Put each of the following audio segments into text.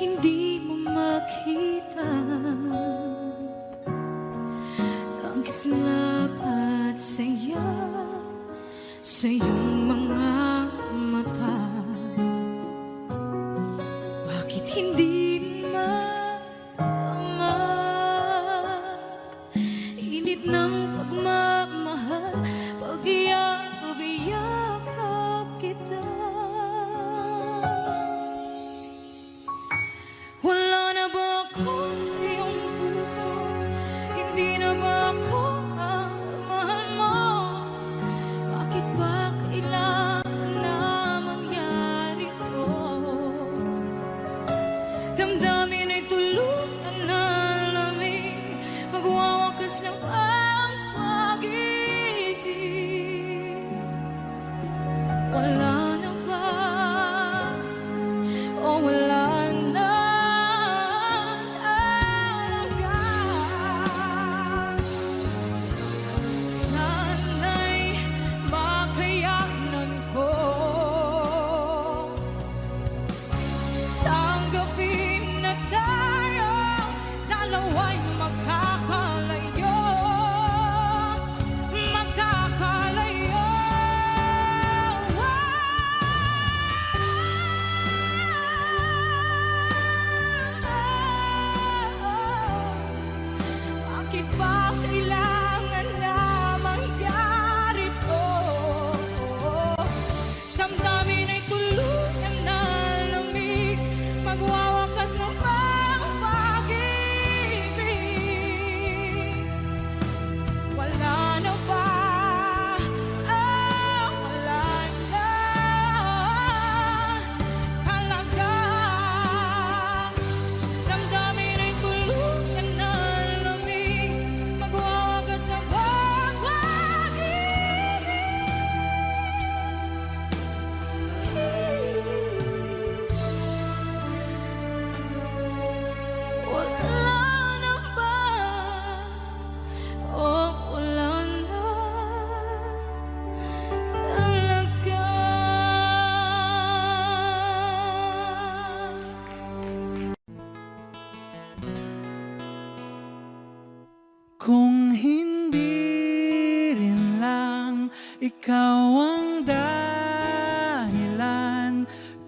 hindi mo makita ang kislap at saya sa iyong mga mata? Bakit hindi maama init ng pagmamahal pag iyakap kita? Wala na ba ako sa iyong puso? Hindi na ba ako ang mahal mo? Bakit ba kailangan na mangyari to? Damdamin ay tuluyan na lamig, magwawakas ng ang pag-ibig. Wala na ba? O wala na? Sana'y makayanan ko tanggapin na tayo dalawa'y magkakalayo. Bakit ba kailangan na mangyari to? Damdamin ay tuluyan na lamig, magwawakas ng pag-ibig. Wala na ba? Wala na talaga. Damdamin ay tuluyan na lamig, magwawakas ng pag-ibig. Wala na ba? Wala na talaga. Kung hindi rin lang ikaw ang dahilan,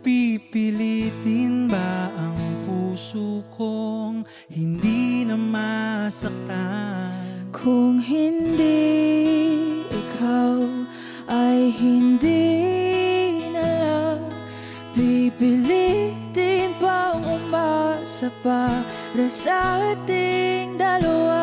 pipilitin ba ang puso kong hindi na masaktan? Kung hindi ikaw ay hindi na lang, pipilitin pang umasa para sa ating dalawa.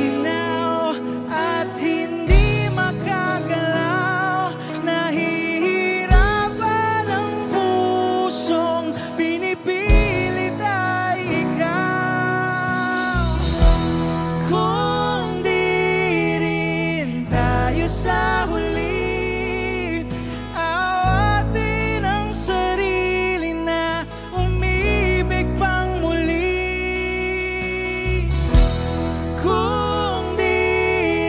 Giniginaw at hindi makagalaw, nahihirapan ang pusong pinipilit ay ikaw. Kung di rin tayo sa huli, awatin ang sarili na umibig pang muli. Kung di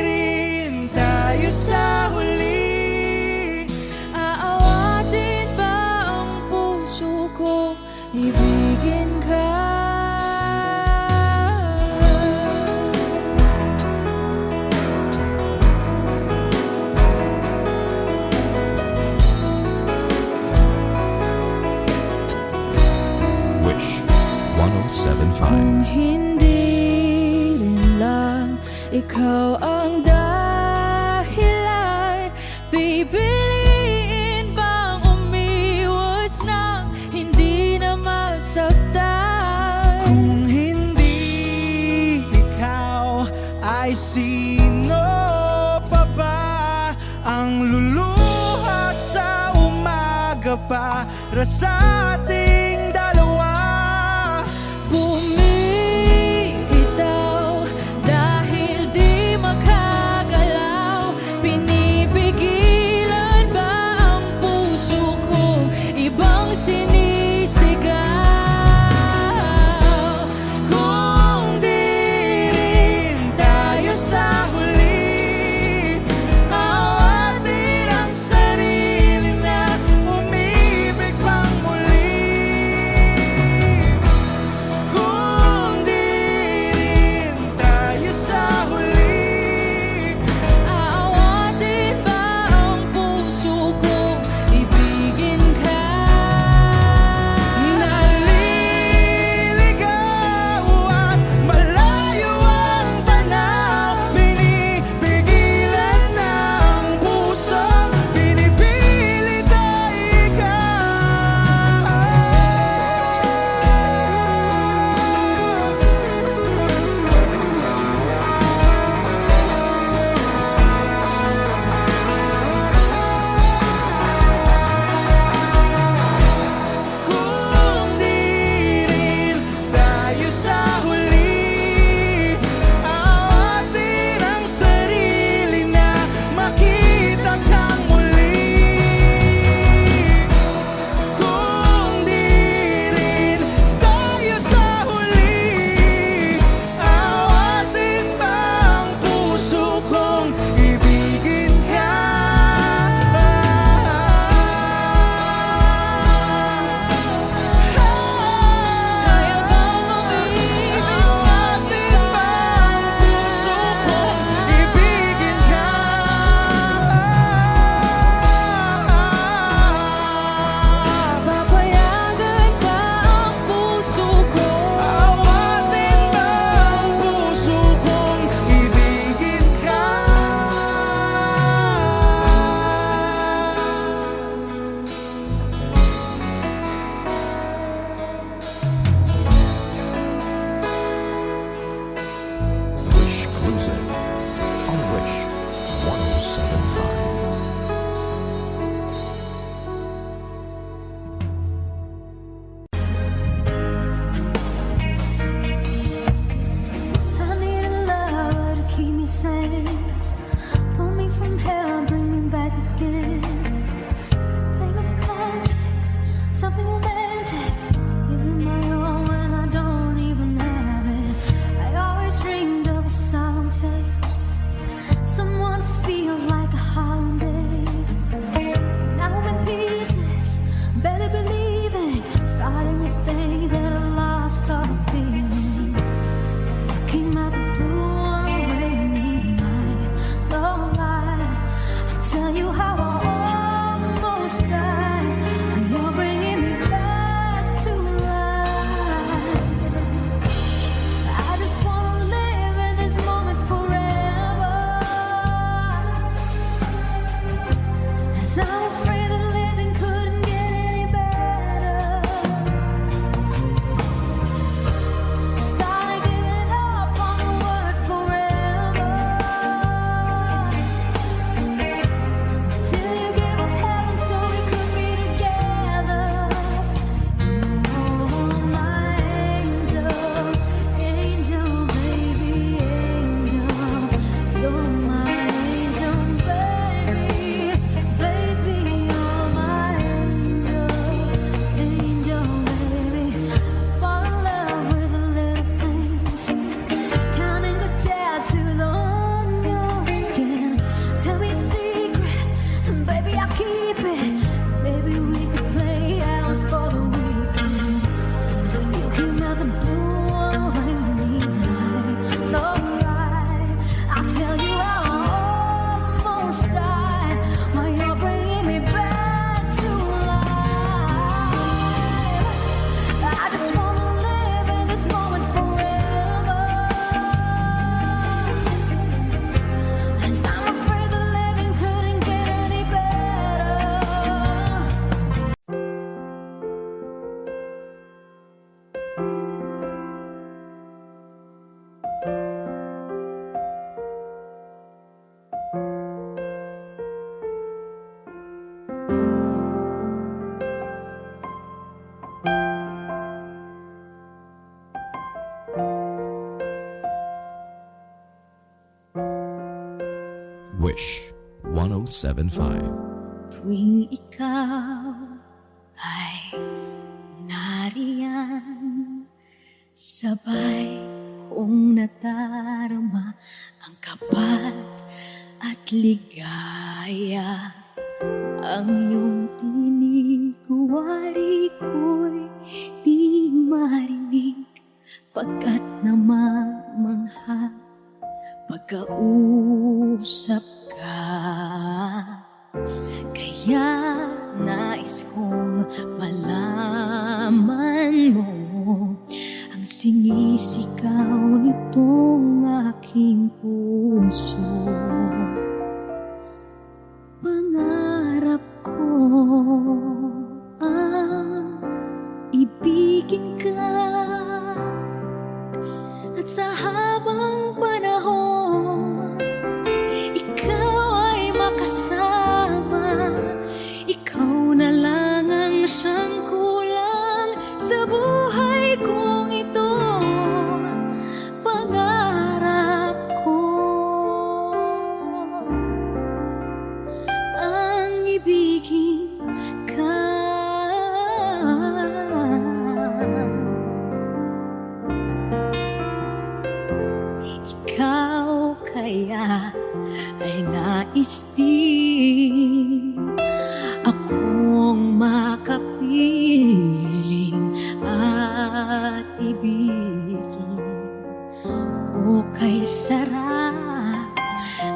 rin tayo sa huli, Aawatin ba ang puso ko, ibigin ka? Wish 1075. Kung hindi rin lang ikaw ang dahilan, pipiliin bang umiwas nang hindi na masaktan? kung hindi ikaw ay sino pa ba ang luluha sa umaga para sa ating dalawa? Bumibitaw dahil di makagalaw, pinipigilan ba ang puso kong ibang sinisigaw? Kung di rin tayo sa huli, awatin ang sarili na umibig pang how I almost died. And you're bringing me back to life. I just wanna live in this moment forever. As I'm afraid that living couldn't get any better. Started giving up on the word forever. Till you gave up heaven so we could be together. Oh, my angel, angel, baby, angel. You're my angel, baby, baby, you're my angel, angel, baby. I fall in love with the little things, counting the tattoos on your skin. Tell me a secret, and baby I'll keep it. Maybe we could play hours for the weekend. You came out the blue on a rainy night. Alright, I'll tell you how I almost died while you're bringing me back to life. I just wanna live in this moment forever. As I'm afraid the living couldn't get any better. Wish 1075. Tuwing ikaw ay nariyan, sabay kong nadarama ang kapat at ligaya. Ang iyong tinig, wari ko'y di marinig, pagkat namamangha pagkausap ka. Kaya nais kong malaman mo ang sinisigaw nitong aking puso. Pangarap ko ang ibigin ka, at sa habang panahon ikaw ay makasama. Ikaw na lang ang siyang kulang sa buhay kong ito. Pangarap ko ang ibigin ka. Ikaw kaya ay nais din akong makapiling at ibigin. O kay sarap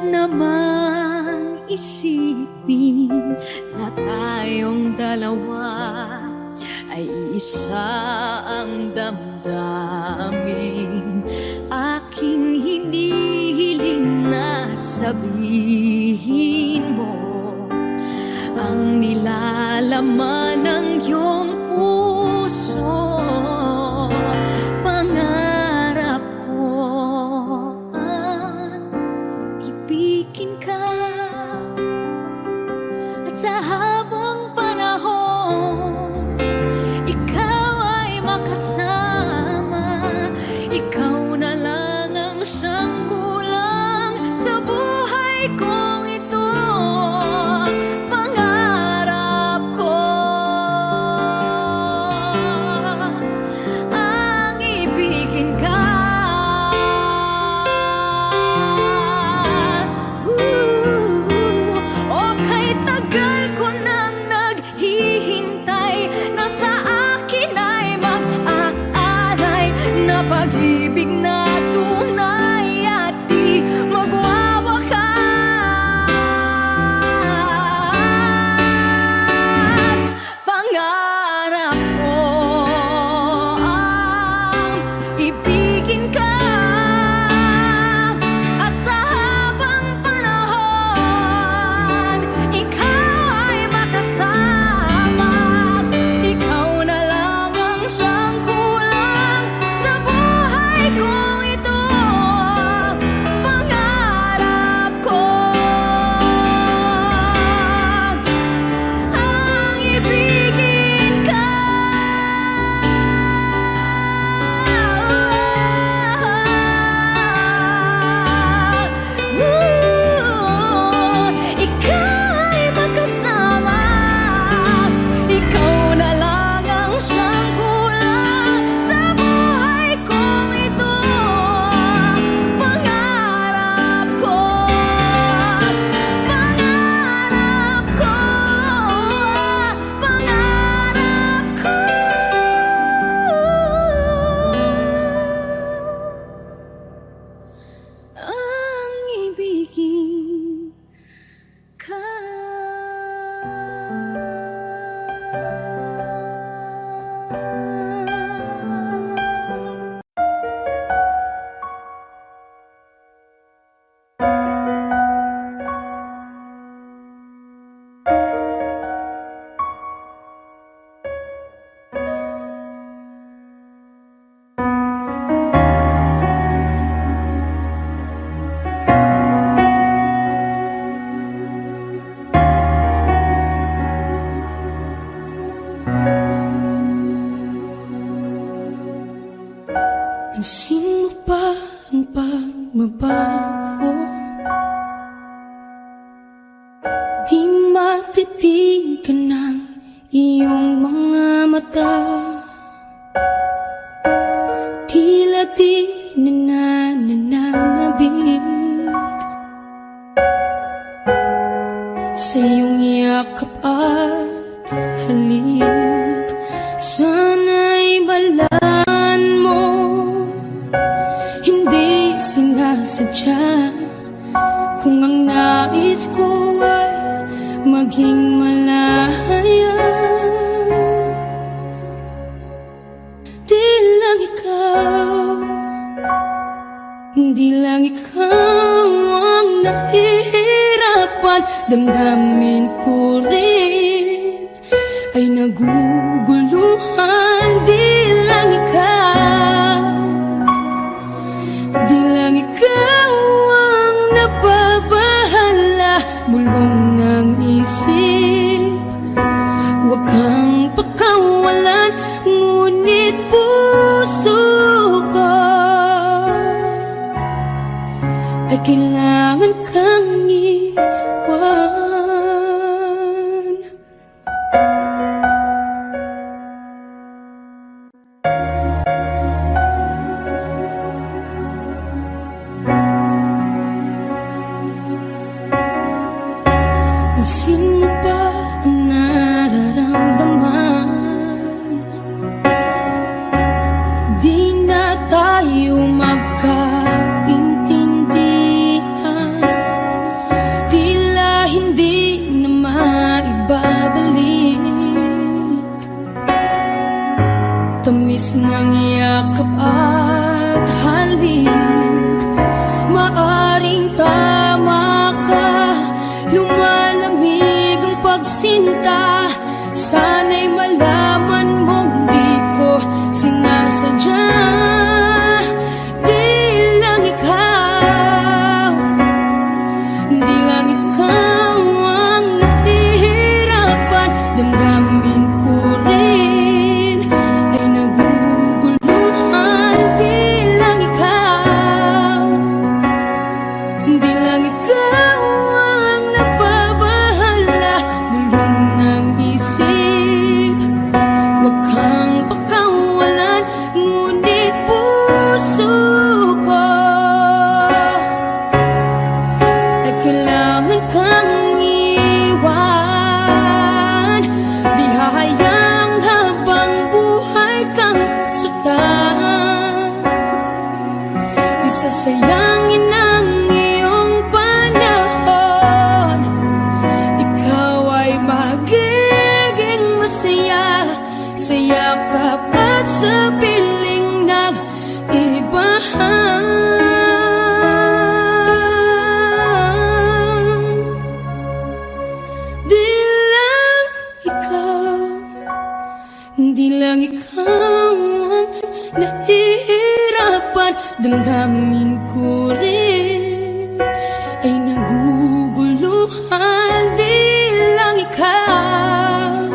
naman isipin na tayong dalawa ay isa ang damdamin. Aking hinihiling na sabihin mo ang nilalaman ng iyong puso. Pangarap ko ang ibigin ka, at sa habang panahon ikaw ay makasama. Ikaw na lang ang siyang kulang sa buhay kong ito. Pangarap ko ang ibigin ka. O kay tagal ko nang pagtitig ka ng iyong mga mata, tila di nananabig sa iyong yakap at halik. Sana'y balaan mo, hindi sinasadya, kung ang nais ko ay maging malaya. Di lang ikaw, di lang ikaw ang nahihirapan. Damdamin ko rin ay naguguluhan. Di lang ikaw, di lang ikaw ang nababahala. Bulong ng isip, huwag kang pakawalan, ngunit puso ko ay kailangan kang iwan. Sino ba ang nararamdaman? Di na tayo magkaintindihan, tila hindi na maibabalik. Tamis ng yakap at halik, maaring tama ka. Lumalamig ang pagsinta, sana'y malaman mong di ko sinasadya. Di lang ikaw, di lang ikaw ang nahihirapan. Damdamin ko rin ay naguguluhan. Di lang ikaw, di lang ikaw kang iwan. Di hahayang habang buhay kang saktan, di sasayangin ang iyong panahon. Ikaw ay magiging masaya sa yakap at sa piling ng ibahan. Di lang ikaw ang nahihirapan. Damdamin ko rin ay naguguluhan. Di lang ikaw,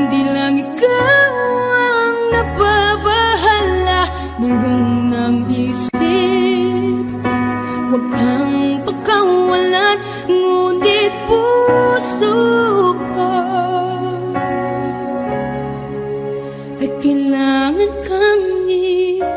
di lang ikaw ang nababahala. Bulong ng isip, huwag kang pagkawalan, ngunit puso ko ay kailangan kang iwan.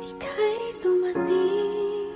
Ika'y dumating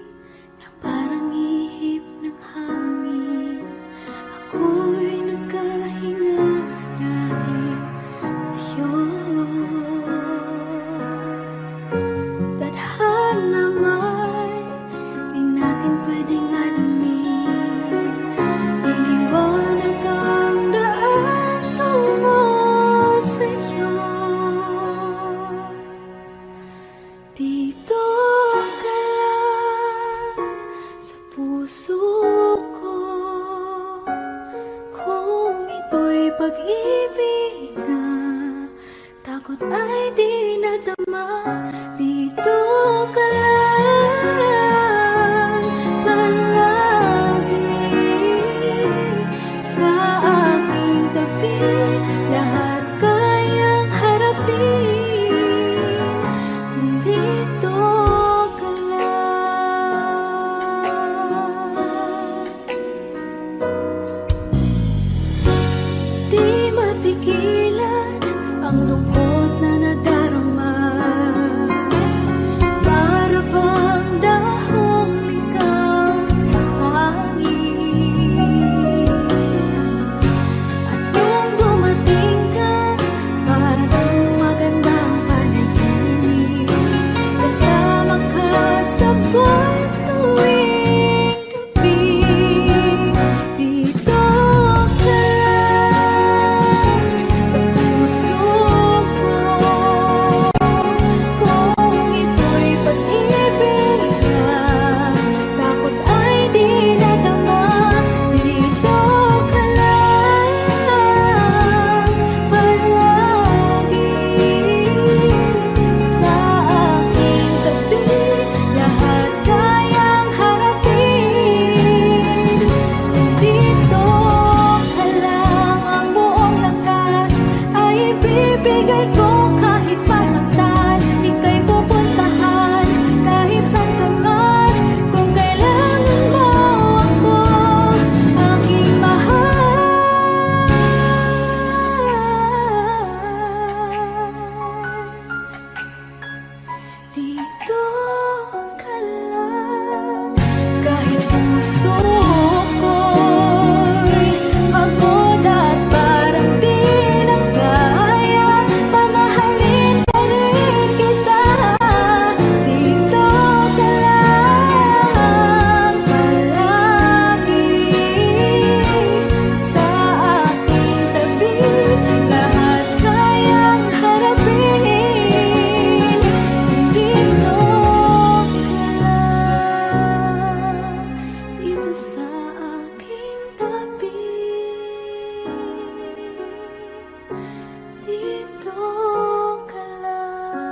buwan tuwing gabi. Dito ka lang sa puso ko. Kung ito'y pag-ibig ka, takot ay di nadama. Dito ka lang palagi sa aking tabi. Lahat kayang harapin. Dito ka lang, ang buong lakas ay ibibigay ko kahit masaktan. Ika'y pupuntahan kahit saan ka man. Kung kailangan mo ako, aking mahal. Dito ka lang, kahit puso ko'y pagod at parang di na kaya, pamahalin pa rin kita. Dito ka lang palagi sa aking tabi. Lahat kayang harapin. Dito sa aking tabi. Dito ka lang.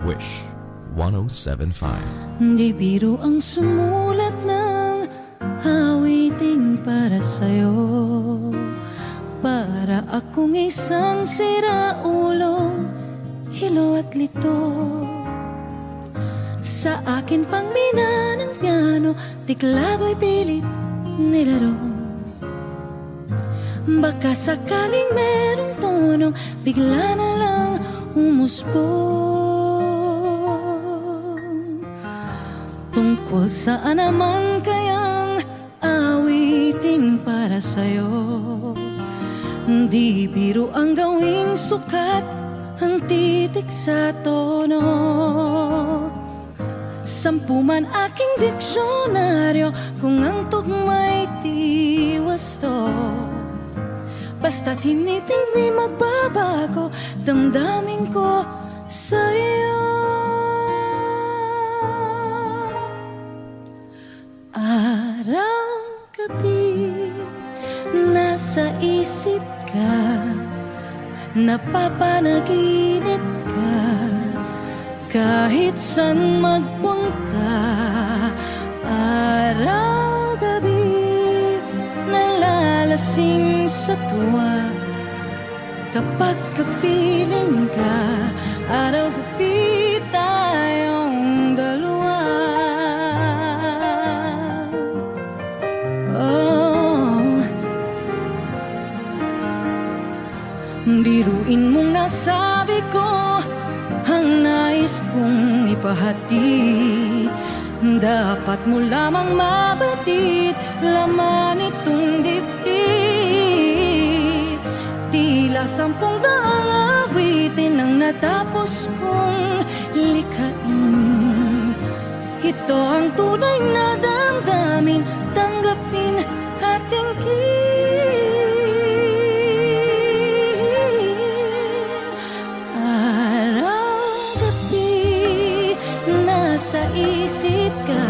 Wish 1075. Di biro ang sumulat ng awiting para sa'yo. Para akong isang siraulong hilo at lito. Sa akin pang mina ng piano, tiklado'y pilit nilaro. Baka sakaling merong tono, bigla na lang umusbong. Tungkol saan naman kayang awitin para sa'yo? Di biro ang gawing sukat ang titik sa tono. 10 man aking diksyonaryo kung ang tugma'y di wasto. Basta't hiniting di magbabago damdamin ko sa'yo. Araw-gabi nasa isip ka, napapanaginip ka, kahit saan magpunta. Araw-gabi nalalasing sa tuwa, kapag kapiling ka. Araw-gabi tayong dalawa. Oh, biruin mong nasabi ko ang nais kong ipahatid. Dapat mo lamang mabatid laman itong dibdib. Tila 10 daang awitin ang natapos kong likhain. Ito ang tunay na damdamin, tanggapin at araw-gabi nasa isip ka,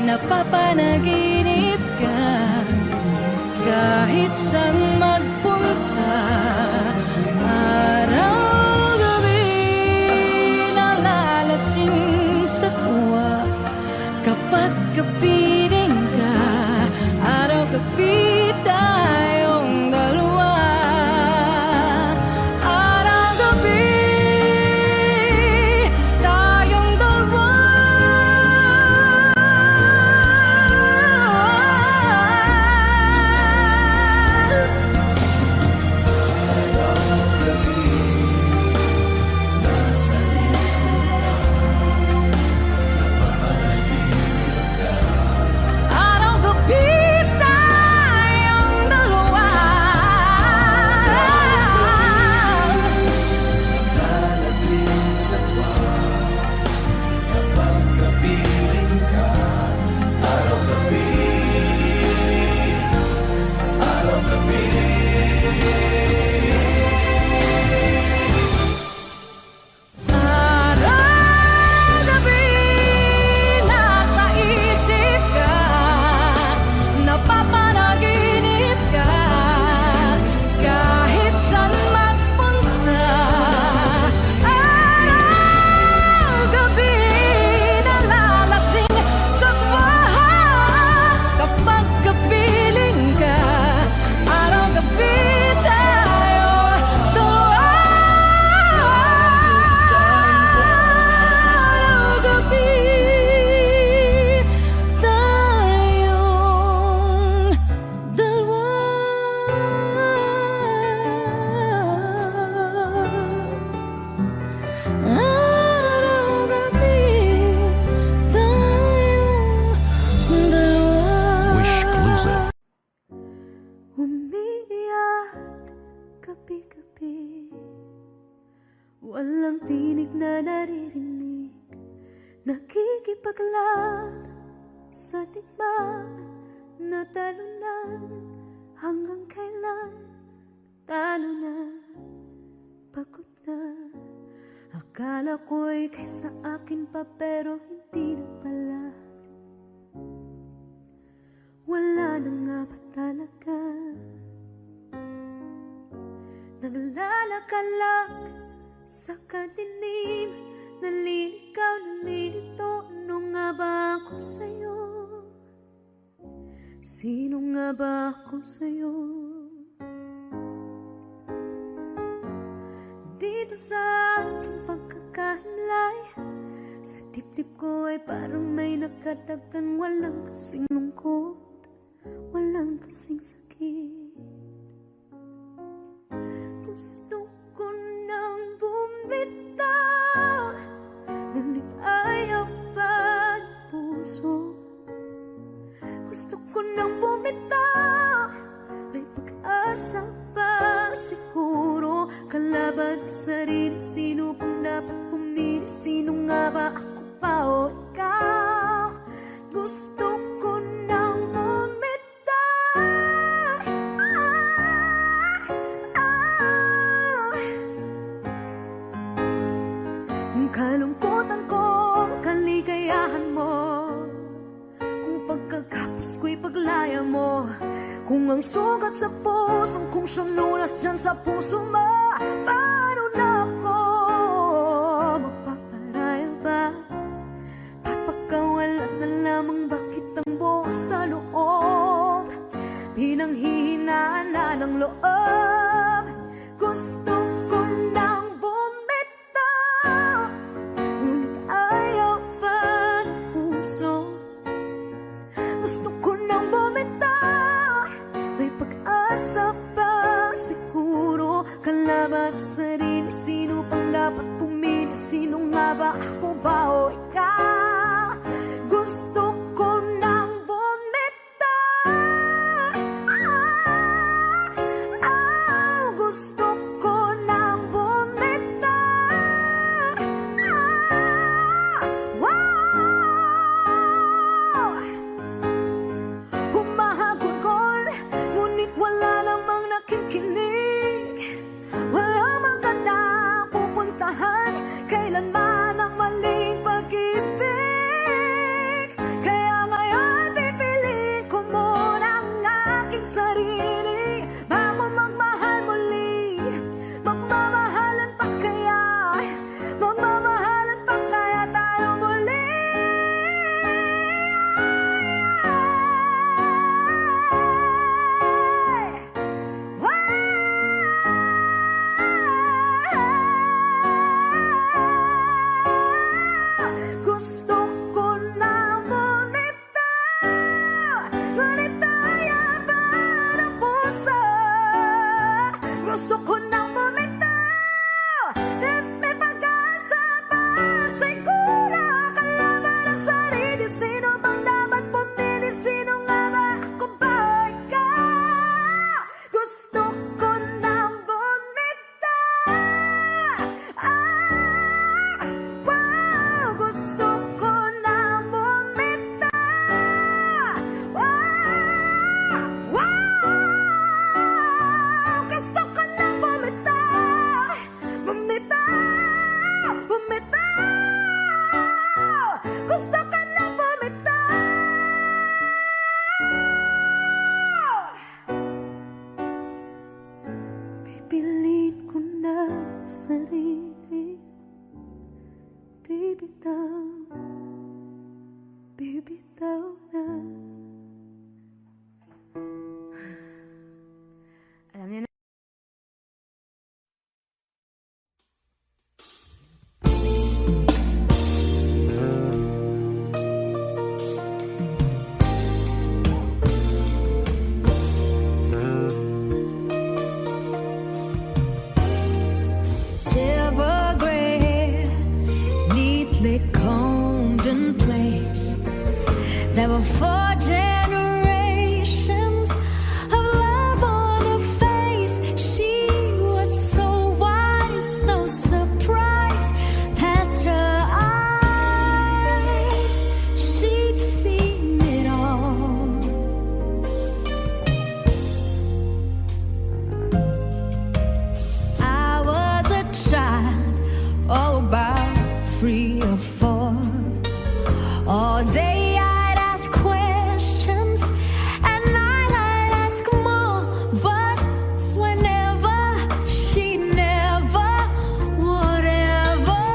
napapanaginip ka, kahit saan magpunta. Araw-gabi nalalasing sa tuwa, kapag kapiling ka. Araw-gabi tayong dalawa. Araw-gabi tayong dalawa. Araw-gabi nasa isip ka, napapanaginip ka, kahit saan magpunta. Araw-gabi nalalasing sa bahay kapag kapiling ka. Araw-gabi tayo dalawa. Araw-gabi tayong dalawa. Araw-gabi tayong dalawa. Wish Exclusive. Umiiyak gabi-gabi, walang tinig na naririnig, nakikipaglaban sa digmaan na talunan. Hanggang kailan talo na, pagod na. Akala ko'y kaysa akin pa, pero hindi na pala. Wala na nga ba talaga? Naglalakalag sa kadilim, naliligaw, nalilito. Ano nga ba ako sa'yo? Sino nga ba ako sa'yo? Dito sa aking pagkakahimlay, sa dibdib ko ay parang may nakadagan. Walang kasing lungkot, walang kasing sakit. Gusto ko nang bumitaw, ngunit ayaw pa ng puso. Gusto ko nang bumitaw, may pag-asa pa siguro. Kalaban ang sarili, sino bang dapat pumili? Sino nga ba, ako pa o ikaw? Gusto ko nang bumitaw. Ang kalungkutan ko, kaligayahan mo. Kung pagkagapos ko'y paglaya mo. Kung ang sugat sa puso, kung siyang lunas dyan sa puso mo. Paano na ako magpaparaya ba? Papakawalan na lamang, bakit ang buo sa loob? Pinanghihinaan na ng loob. Gusto ko nang bumitaw, ngunit ayaw pa ng puso. Gusto ko nang bumitaw, may pag-asa pa siguro. Kalaban ang sarili, sino pang dapat pumili? Sino nga ba, ako ba o ikaw? Gusto ko nang bumitaw. Gusto ko nang bumitaw. Wow! Humahagulgol, ngunit wala namang nakikinig. Wala magandang pupuntahan, kailanman ang maling pag-ibig. Kaya ngayon pipiliin ko muna ang aking sarili bago magmahal muli. Magmamahalan pa kaya? Magmamahalan pa kaya tayo muli? Gusto ko nang bumitaw, ngunit ayaw pa ng puso. Gusto ko nang bumitaw, may pag-asa pa siguro. Kalaban ang sarili, sino bang dapat pumili? Sino nga ba, ako ba o ikaw? Gusto ko nang bumitaw. neatly combed in place. There were 4 generations of love on her face. She was so wise, no surprise. Past her eyes, she'd seen it all. I was a child, oh, about 3 or 4. All day I'd ask questions, at night I'd ask more. But whenever she never would ever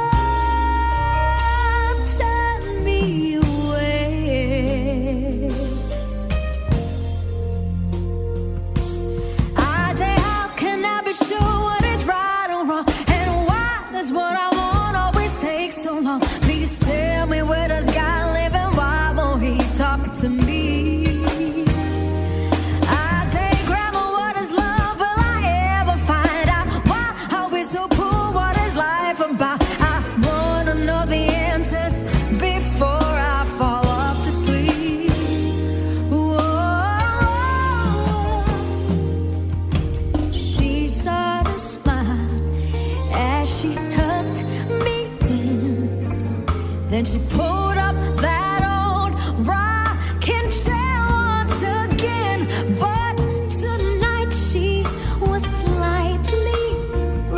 turn me away. I say, how can I be sure what is right or wrong? And why does what I want always take so long? Please tell me, where does God live and why won't he talk to me? I say, Grandma, what is love? Will I ever find out? Why are we so poor? What is life about? I wanna know the answers before I fall off to sleep. Whoa. She sort of smiled as she tucked me in. Then she pulled up that old rocking chair once again. But tonight she was slightly,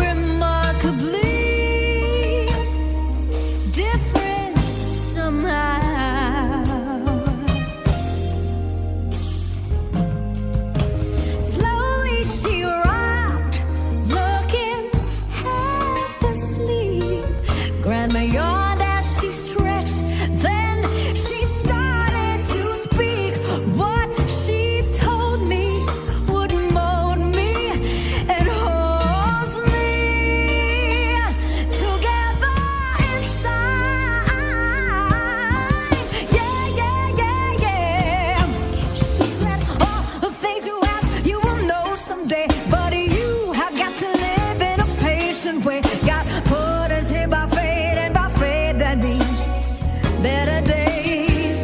remarkably different somehow. Slowly she rocked, looking half asleep. Grandma yawned as she stretched, then she started to speak. What she told me would mold me and holds me together inside. Yeah, yeah, yeah, yeah. She said, all the things you ask, you will know someday. But you have got to live in a patient way. God put us here by faith, and by faith that means better days.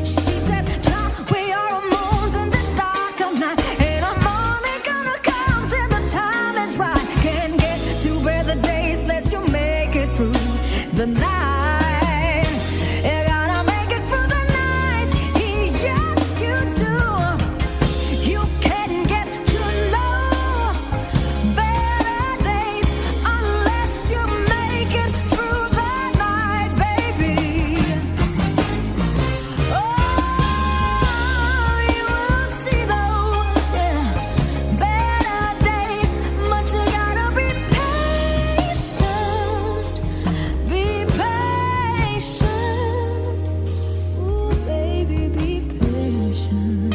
She said, "Child, we are moons in the dark of night, and I'm only gonna come till the time is right. Can't get to better days unless you make it through the night. You gotta make it through the night. Yes, you do. You can get to know better days unless you make it through the night, baby. Oh, you will see those better days, but you gotta be patient. Be patient. Ooh, baby, be patient.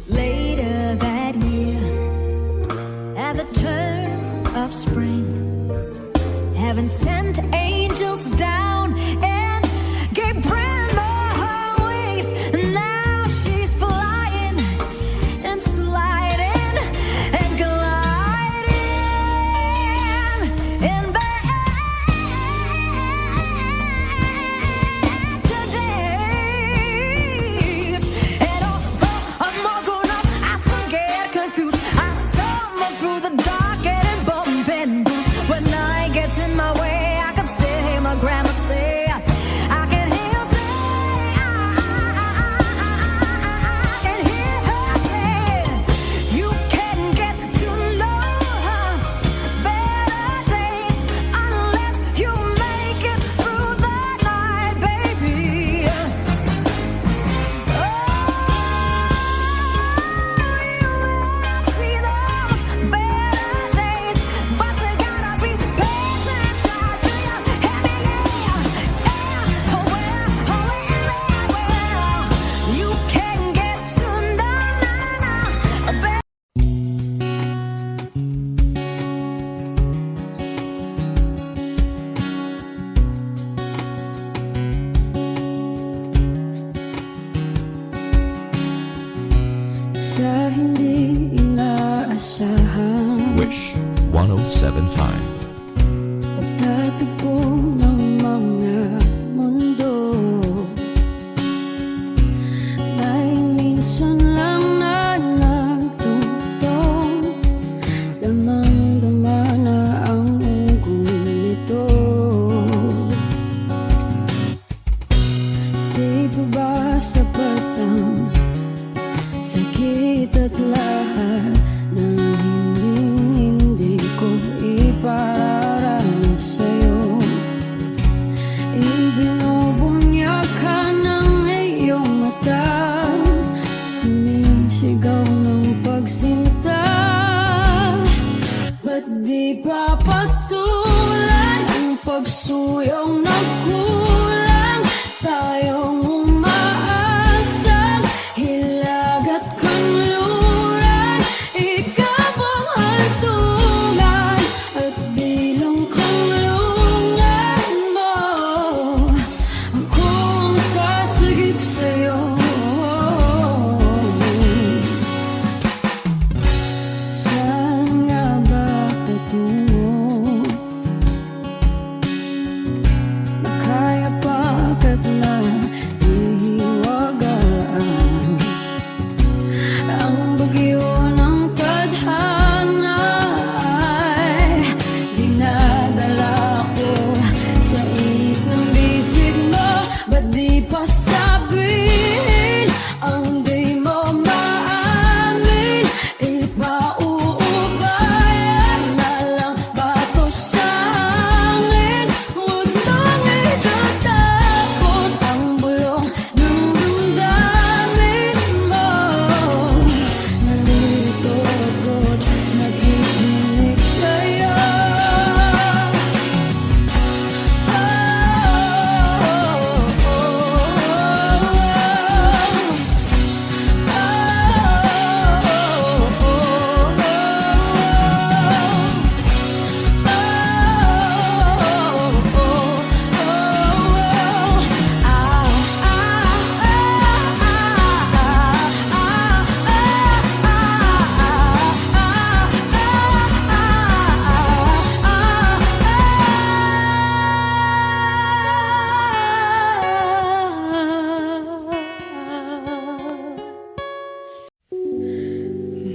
Later that year, at the turn of spring, heaven sent angels down and gave Grandma her wings. Now she's flying and sliding and gliding in better days. And although I'm all grown up, I still get confused. I stumble through the dark and bump and bruise. When night gets in my way, I can still hear my grandma say, I can hear her say, I can hear her say, you can get to know better days unless you make it through the night, baby. Oh, you will see those better days, but you gotta be patient, child. Do you hear me? Yeah, oh, well, you can get to know better. Sa hindi inaasahan, Wish 1075. pagtatagpo ng mga mundo. May minsan lang na nagtungtong, damang-dama na ang unggoy nito. Di pa ba sapat ang sakit at lahat ng hindi ko ipararanas sa'yo? Ibinubunyag ka ng iyong mata, sumisigaw ng pagsinta. Ba't di pa patulan ang pagsuyong na kulang? Tayong umaasang hilag at kanluran, ikaw ang hantungan at bilang kanlungan mo. Ako ang sasagip sa'yo. Saan nga ba patungo? Kaya pagkat na ihiwagaan ang bagyo ng tadhana ay dinadala ko sa init ng bisig mo. Ba't di pa sabihin ang di mo maamin? Ipauubayan na lang ba to sa hangin? Huwag nang itatakot ang bulong ng damdamin mo. Nalilito ako't nakikinig sa'yo.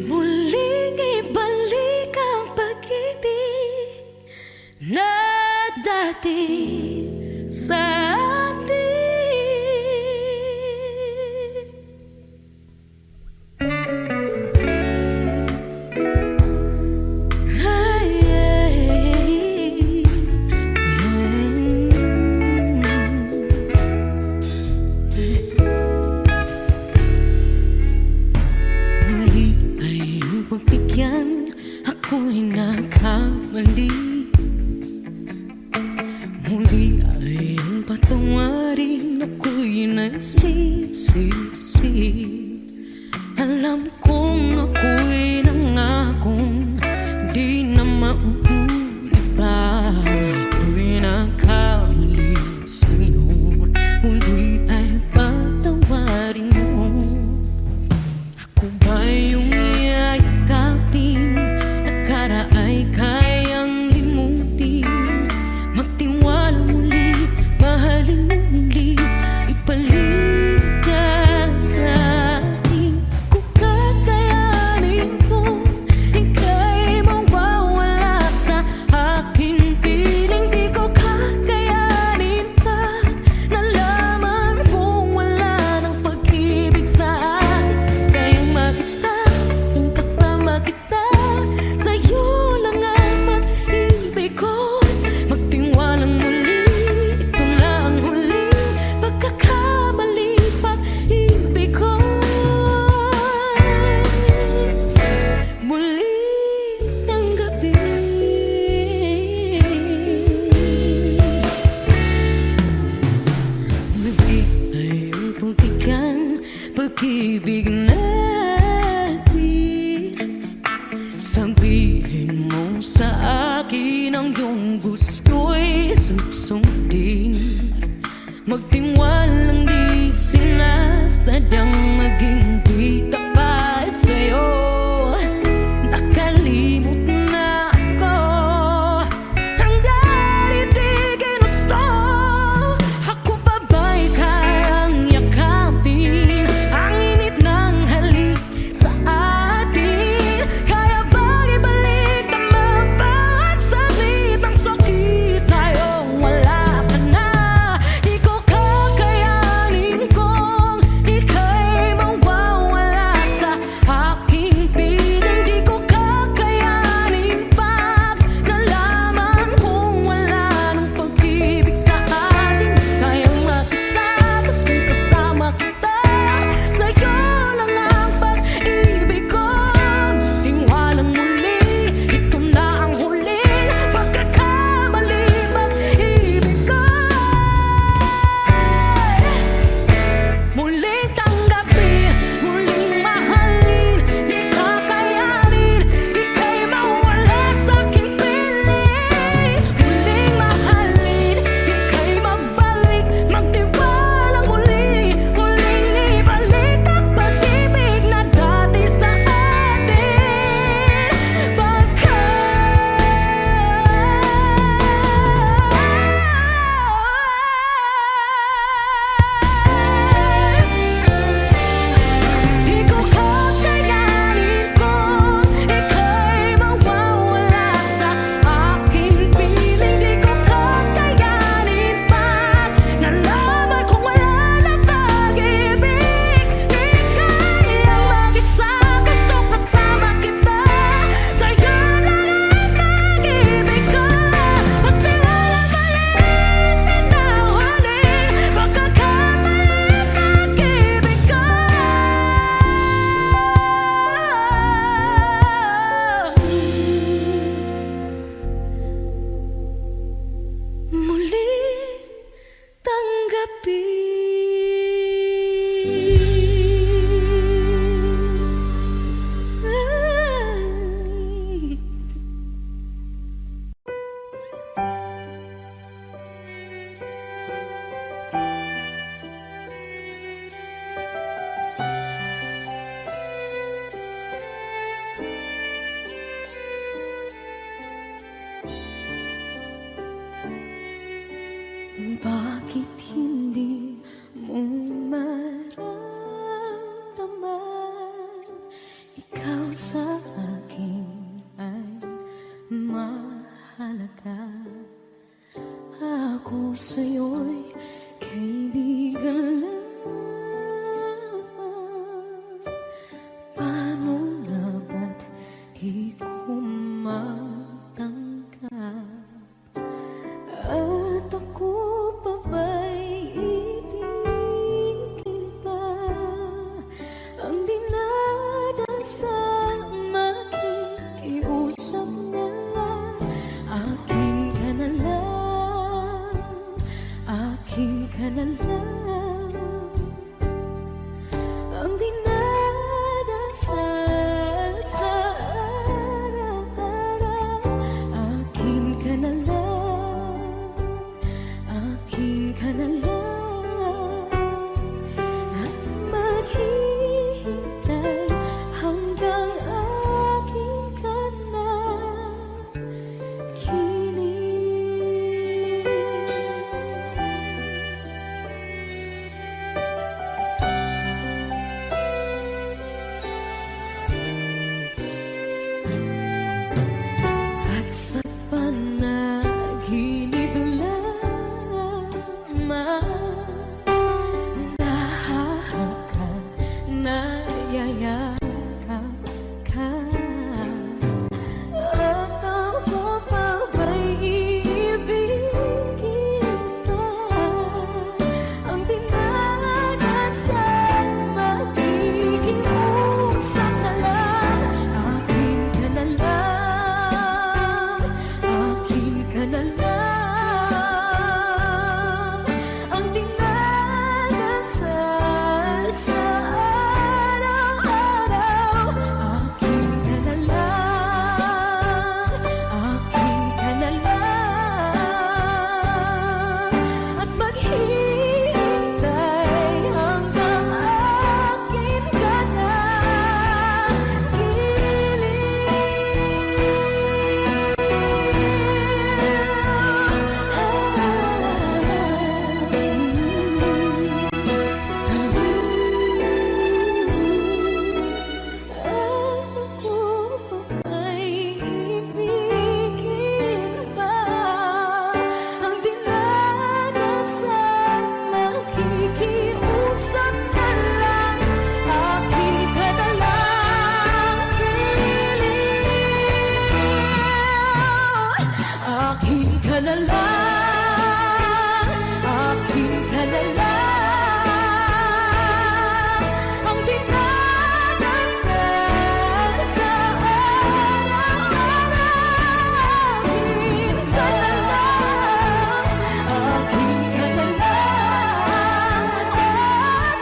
Muling ibalik ang pag-ibig na dati sa atin. Ay, muli ay pagbigyan, ako'y nagkamali. Muli ay patawarin, ako'y nagsisisi. Alam kong ako'y nangakong di na mauulit pa. Ako'y nagkamali sa'yo, muli ay patawarin mo. Ako ba yung yayakapin, nakara ay kayang limutin? Magtiwala muli, mahalin mo muli, ibalik ka sa akin. Kung kakayanin ko, ika'y mawawala sa akin. Piling di ko kakayanin pa, nalaman kong wala ng pag-ibig sa akin. Kayang mag-isa, gustong kasama kita, sa'yo lang ang pag-ibig ko. Magtiwalang muli, ito lang ang huling pagkakamali, pag-ibig ko. Muling ng gabi, muli ay pagbigyan, pag-ibig natin. Sabihin mo sa akin ang iyong gusto'y susundin. Magtiwalang di sila sadyang maging di tapat sa'yo. Nakalimot na ako hanggang sa'yo'y kaibigan lang. Paano nga ba't di ko matanggap? At ako pa ba'y ibigin pa? Ang dinadasal makikiusap na lang. Akin ka na lang, akin ka na lang. Ang dinadasal sa araw-araw. Akin ka na lang, akin ka na lang. At maghihintay hanggang akin ka na kilig. At sa panaginip lamang nahahakot, nayayakap ka. At ako pa ba'y iibigin pa? Ang dinadasal makikiusap na lang. Akin ka na lang, akin ka na lang. Ang dinadasal sa araw-araw. Akin ka na lang, akin ka na lang. At maghihintay hanggang akin ka na Ako pa ba'y ibigin pa? Ang dinadasal makikiusap na lang. Akin ka na lang, piling. Akin ka na lang, akin ka na lang. Ang dinadasal sa araw-araw. Akin ka na lang, akin ka na lang. At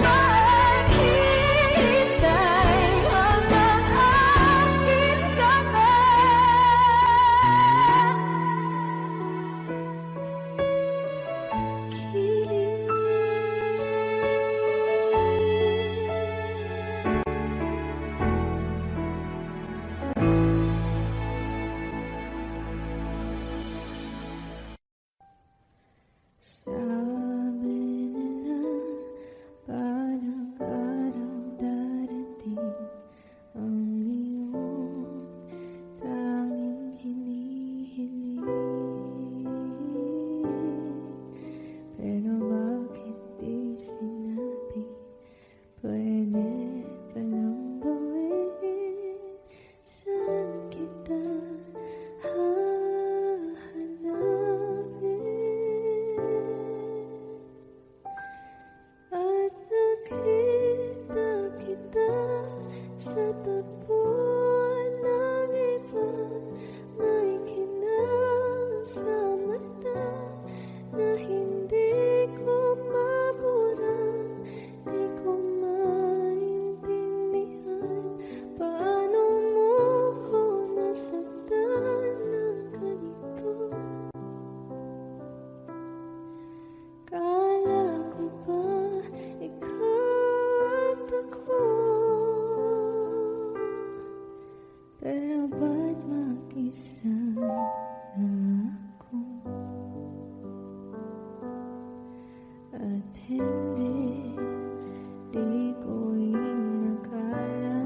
maghihintay hanggang akin ka na Sabi nila balang araw darating ang iyong tanging hinihiling. Pero bakit di sinabi? Pwede palang gawin. Saan kita hahanapin? At nakita kita sa tapuan ng iba. May kinang sa mata na hindi ko mabura. Di ko maintindihan paano mo ko nasaktan ng ganito. Kala ko ba ikaw at ako? Pero ba't mag-isa na ako? At hindi, di ko inakala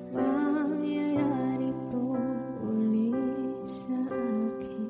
mangyayari to ulit sa akin.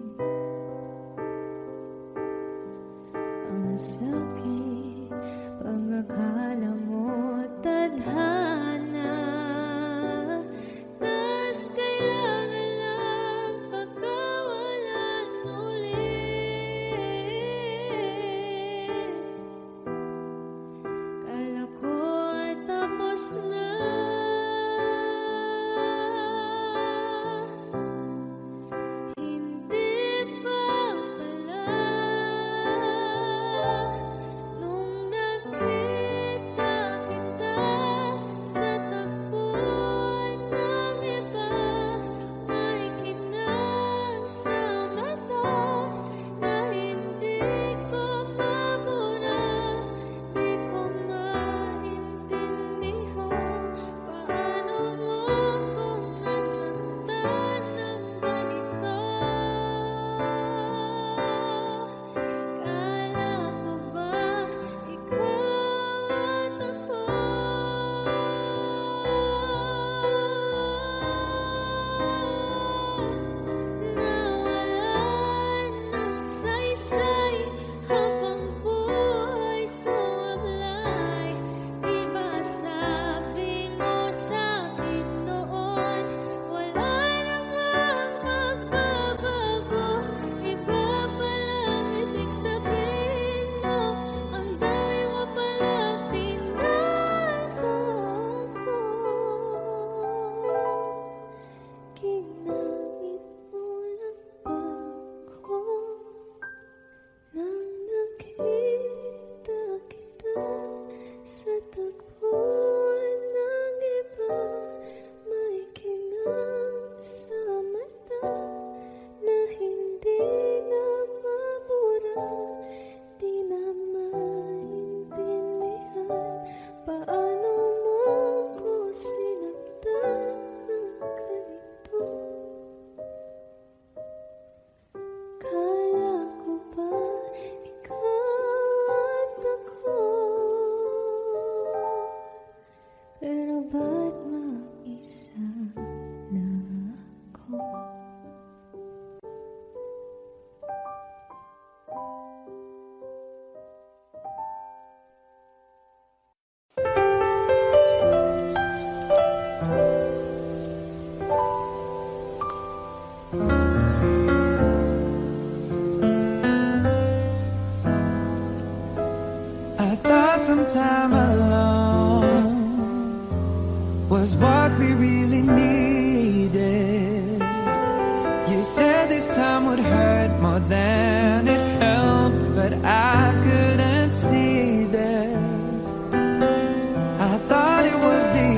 time alone was what we really needed. You said this time would hurt more than it helps, but I couldn't see that. I thought it was the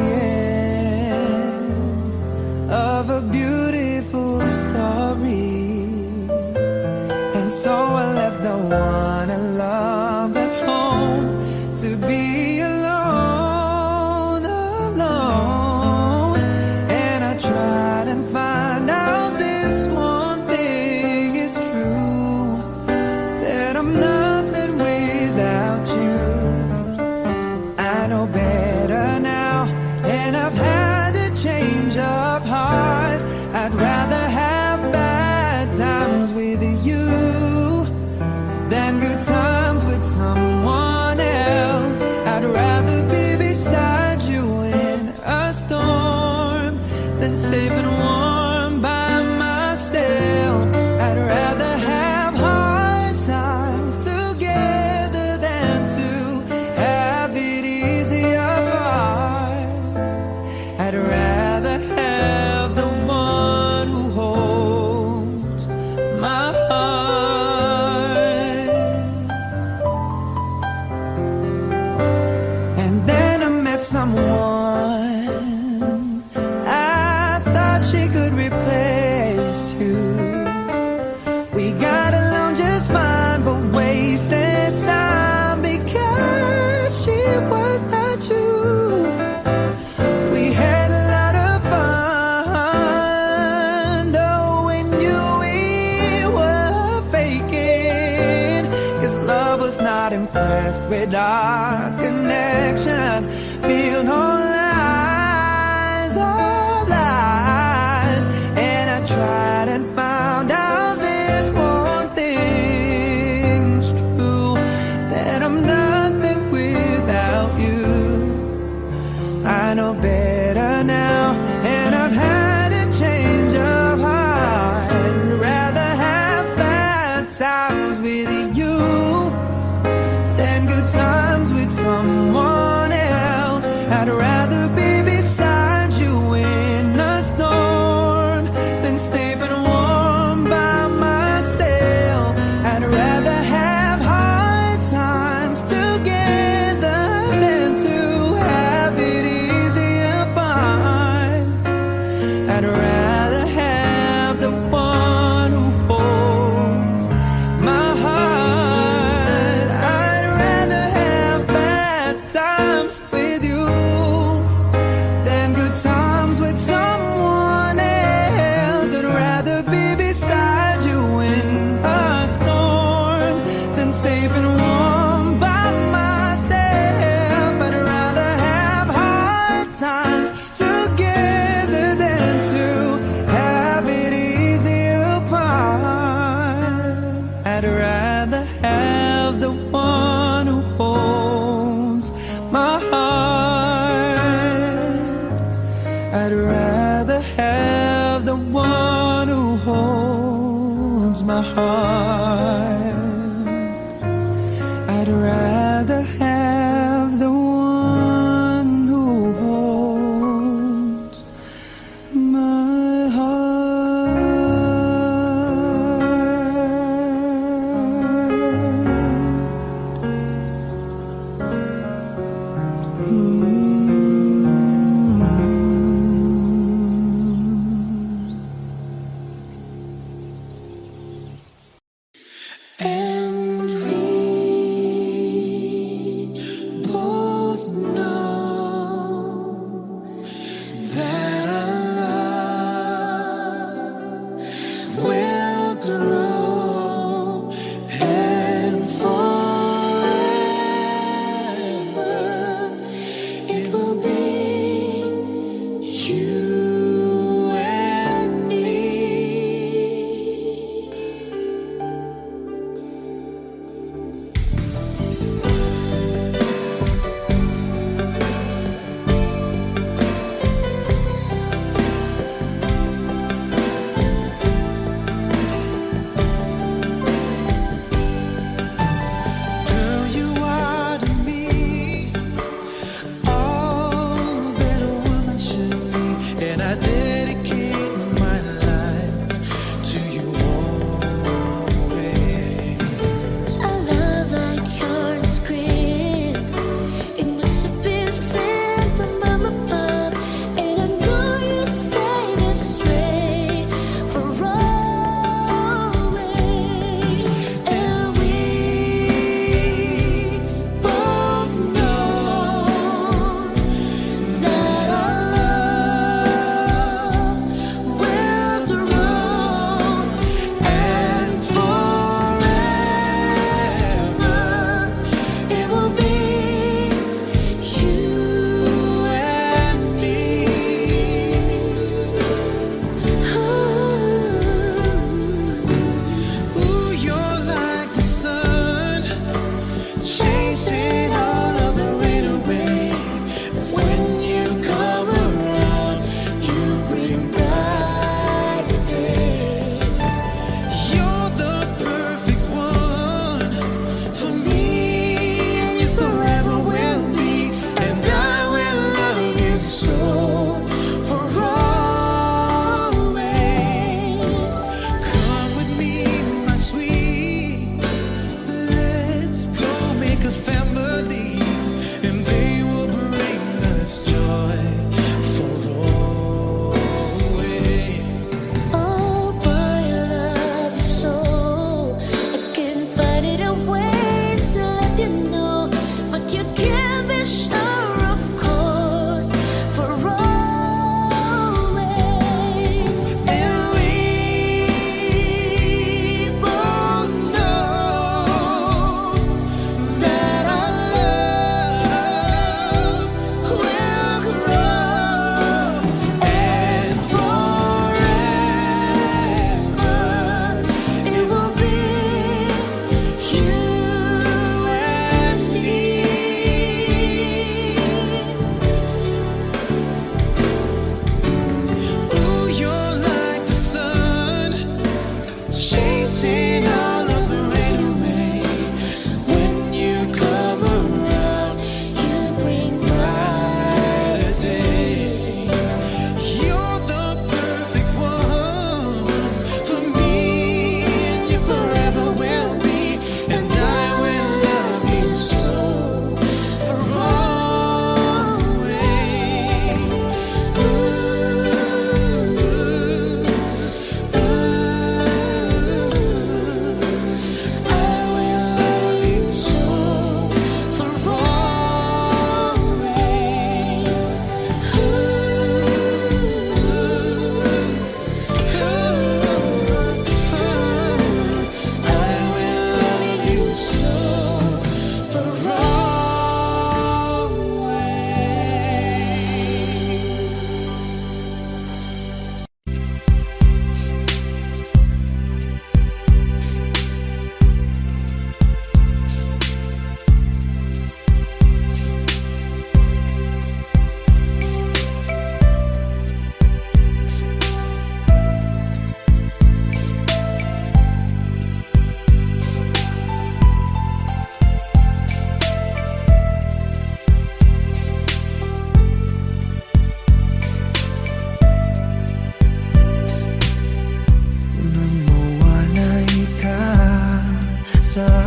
end of a beautiful story, and so I left the one I loved at home to be alone, alone. And I tried and find out this one thing is true, that I'm nothing without you. I know better now, and I've had a change of heart. I'd rather have bad times with you than good times with someone else. I'd rather be beside you in a storm than safe and warm by myself. I'd rather have hard times together than to have it easy apart. I'd rather have the one who holds my heart. And then I met someone I thought she could replace you. We got along just fine, but wasted time because she was not you. We had a lot of fun, though we knew we were faking, 'cause love was not impressed with our connection. Built on lies of lies, and I tried and found out this one thing's true, that I'm nothing without you. I know better now, and I've had a change of heart. I'd rather have bad times with you than good times with someone else. I'd rather be beside you in a storm than safe and warm by myself. I'd rather have hard times together than to have it easy apart. I'd rather have the one who holds my heart. I'd rather have bad times with you than good times with someone else. I'd rather be beside you in a storm than safe and warm by myself. I'd rather have hard times together than to have it easy apart. I'd rather have the one who holds my heart. I'd rather have the one who holds my heart. I'd rather have the one who holds my heart.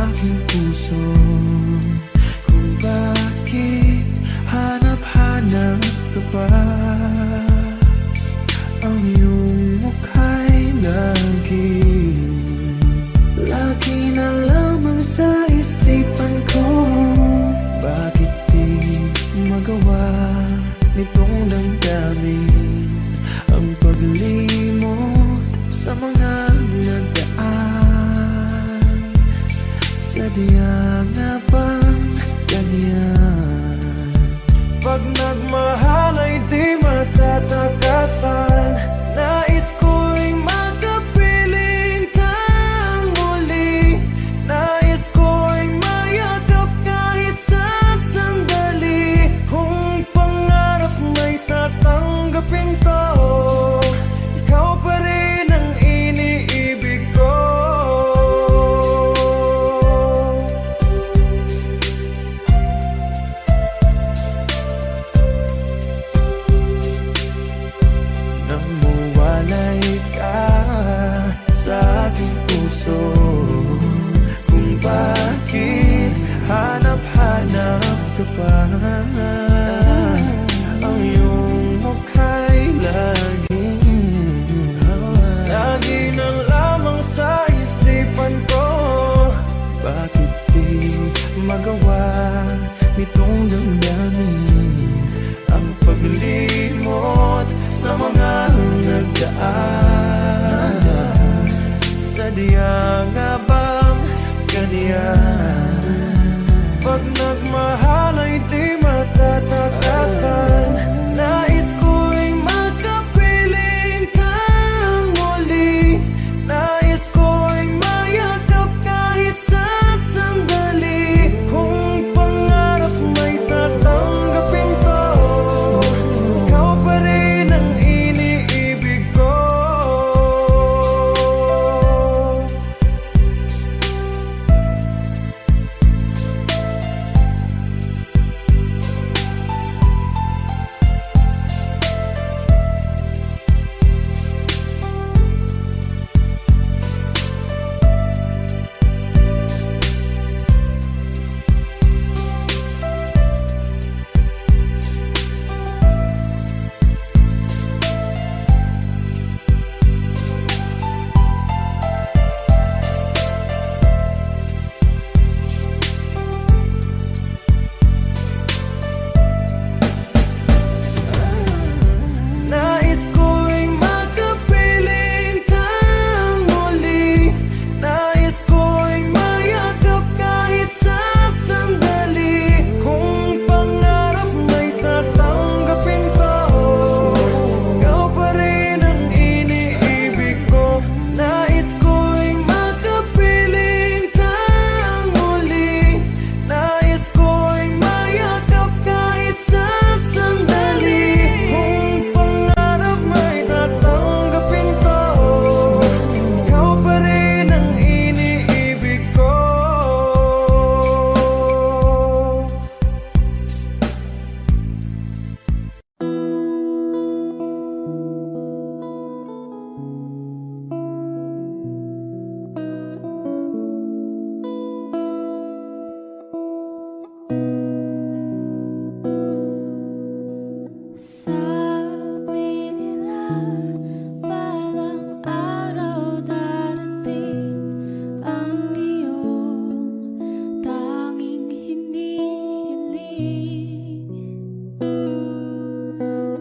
aking puso kung bakit hanap-hanap ka pa. Ang iyong mukha'y lagi na lamang sa isipan ko. Bakit di magawa nitong damdamin ang paglimot sa mga nagdaan? Sadya nga bang ganyan? Pag nagmahal ay di matatakasan. Nais ko'y makapiling kang muli. Nais ko'y mayakap kahit sa sandali. Kung pangarap may tatanggapin ko, ikaw pa rin ang iniibig ko. Nang mawalay ka sa aking puso, kung bakit hanap-hanap ka pa. Ang iyong mukha'y lagi na lamang sa isipan ko. Bakit di magawa nitong damdamin ang paglimot sa mga nagdaan? Sadya nga bang ganyan? Pag nagmahal ay di matatakasan. Nais ko'y makapiling kang muli. Nais ko'y mayakap kahit sa sandali. Kung pangarap may tatanggapin ko, ikaw pa rin ang iniibig ko. Nais ko'y makapiling kang muli. Nais ko'y mayakap kahit sa sandali. Kung pangarap may tatanggapin ko, ikaw pa rin ang iniibig ko. Nais ko'y makapiling kang muli. Nais ko'y mayakap kahit sa sandali. Kung pangarap may tatanggapin ko, ikaw pa rin ang iniibig ko. Sabi nila balang araw darating ang iyong tanging hinihiling.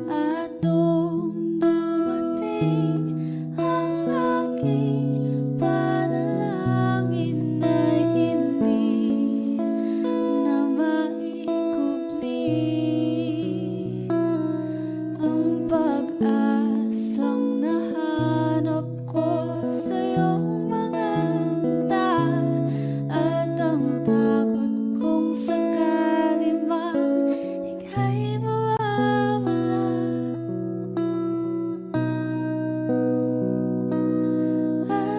At nung dumating ang aking panalangin ay hindi na maikubli. Ang pag-asang nahanap ko sa iyong mga mata, at ang takot kong sakali mang ika'y mawawala. At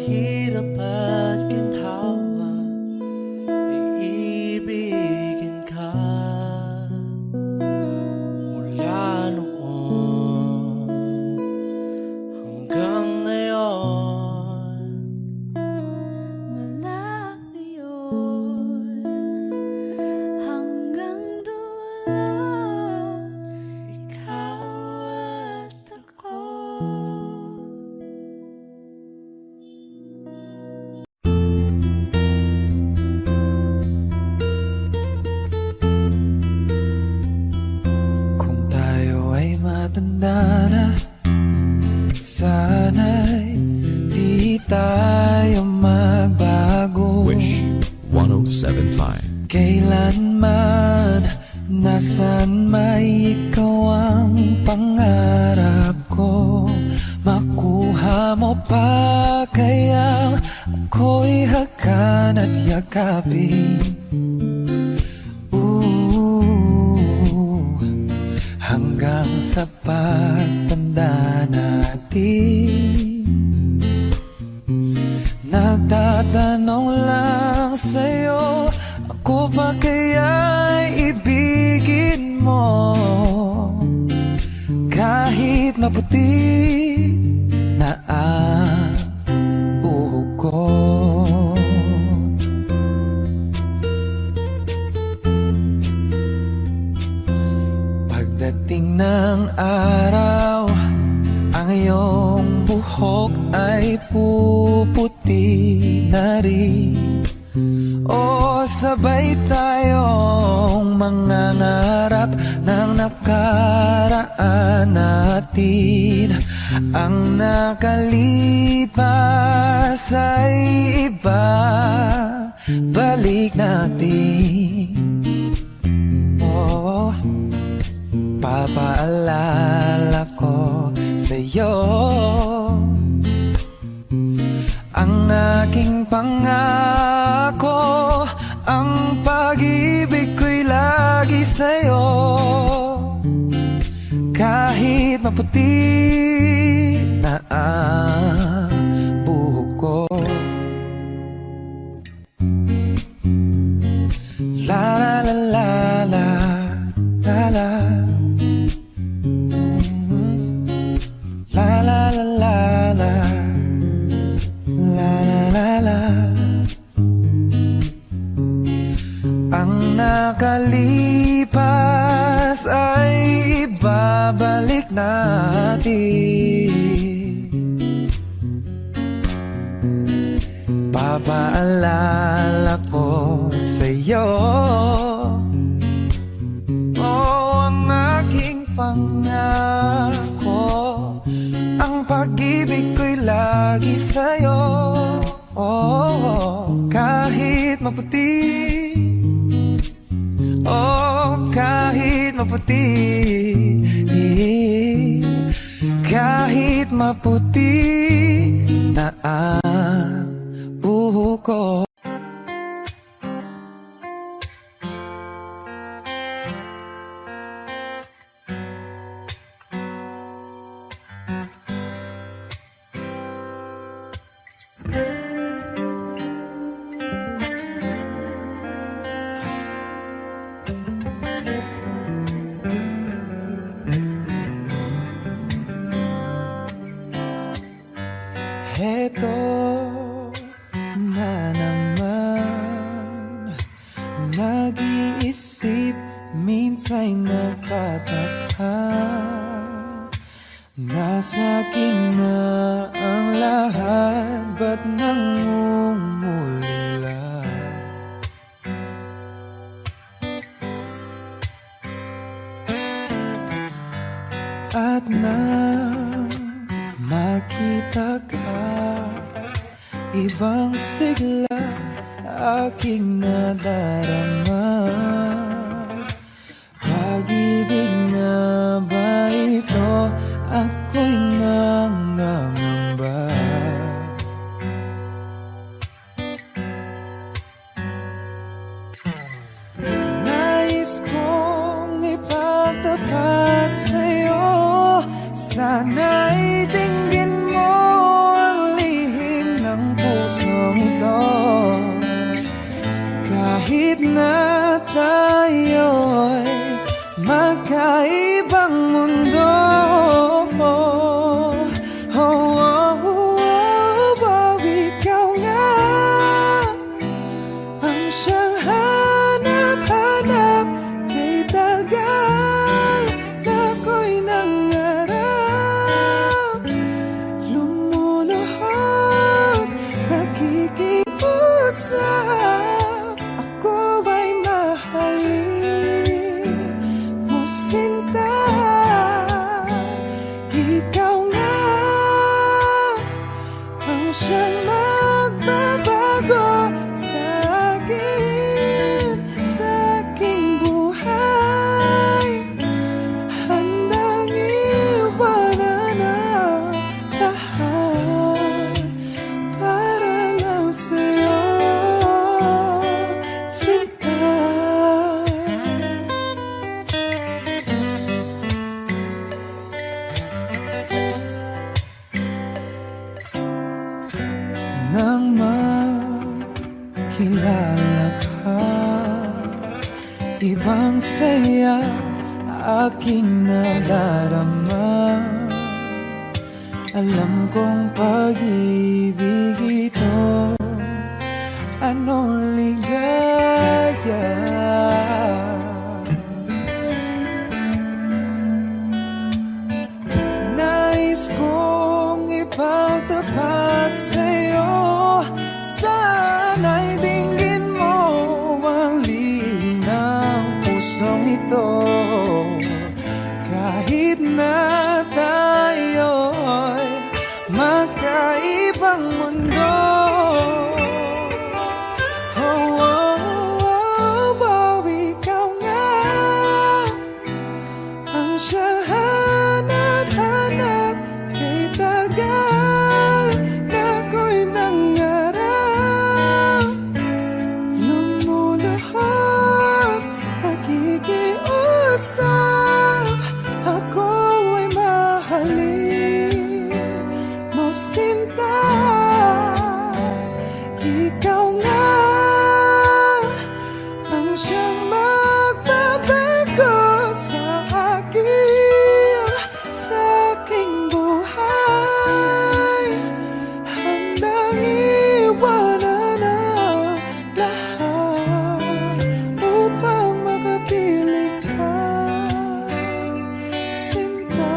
hirap at ginhawa ay ibigin ka. Mula noon hanggang ngayon, Mula ngayon hanggang dulo, ikaw at ako. Kung tayo ay matanda na, sana'y di tayo magbago. Wish 1075. Kailanman, nasan may ikaw ang pangarap ko. Makuha mo pa kaya ako'y hakan at yakapin. Hanggang sa pagtanda natin, nagtatanong lang sa'yo, ako ba kaya'y ibigin mo? Kahit maputi na ang buhok ko. Pagdating ng araw, ang iyong buhok ay puputi na rin. O sabay tayong mangangarap ng nakaraan natin. Ang nakalipas ay iba, balik natin. Oh, papaalala ko sa'yo ang aking pangako, ang pag-ibig ko'y lagi sa'yo. Kahit maputi na ang buhok ko. La la la la la la la. La la la la la. La la la la. Ang nakalipas ay ibabalik natin. Papaalala ko sa'yo, oh, ang aking pangako, ang pag-ibig ko'y lagi sa'yo. Oh, kahit maputi, oh, kahit maputi, kahit maputi na ang buhok ko. Heto na naman, nag-iisip, minsan'y nagtataka. Nasa akin na ang lahat, ba't nangungulila? At nang makita ka, ibang sigla aking nadarama. Pag-ibig na ba ito? Ako'y nangangamba. Nais kong ipagtapat sa'yo, sana'y dinggin mo ang lihim ng siyang magbabago sa akin, sa aking buhay. Handang iwanan ang lahat para lang sa'yo, sinta. Nang makilala ka, ibang saya aking nadarama. Alam kong pag-ibig ito, anong ligaya. Nais kong ipagtapat sa'yo, sana'y dinggin mo ang lihim ng pusong ito. Kahit na tayo'y magkaibang mundo, oh, oh, oh, oh, ikaw nga ang siyang hanap-hanap kay tagal na ako'y nangarap. Lumuluhod, nakikiusap, ako ay mahalin mo, sinta. Ikaw nga ang siyang magbabago sa akin, sa aking buhay. Handang iwanan ang lahat upang makapiling ka, sinta.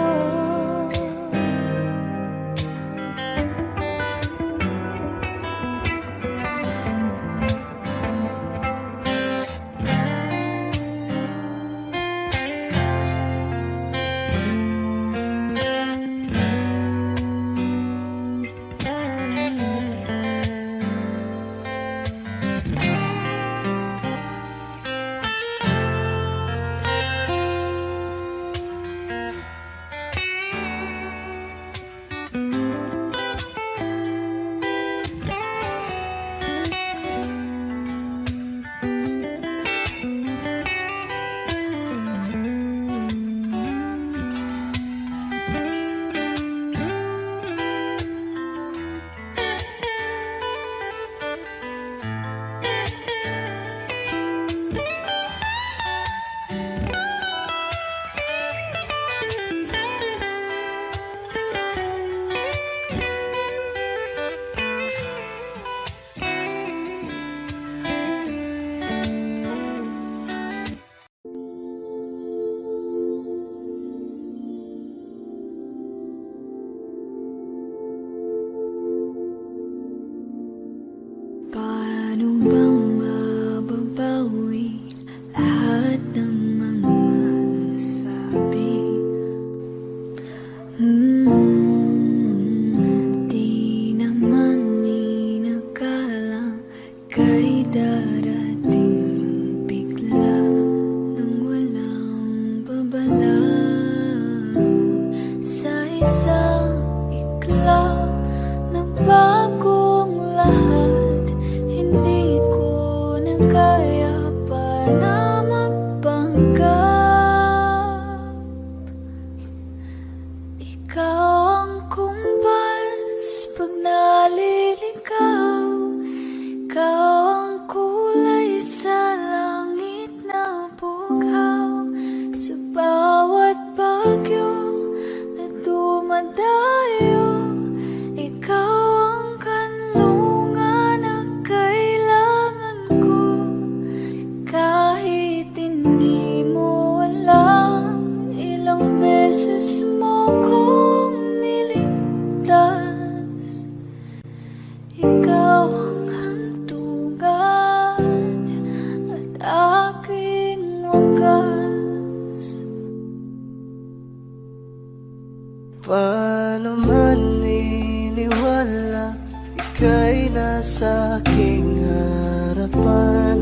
ika'y nasa aking harapan.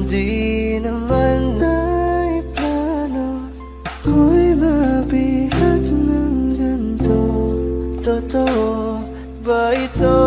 Di naman ay plano ko'y mabihag ng ganito. Totoo ba ito?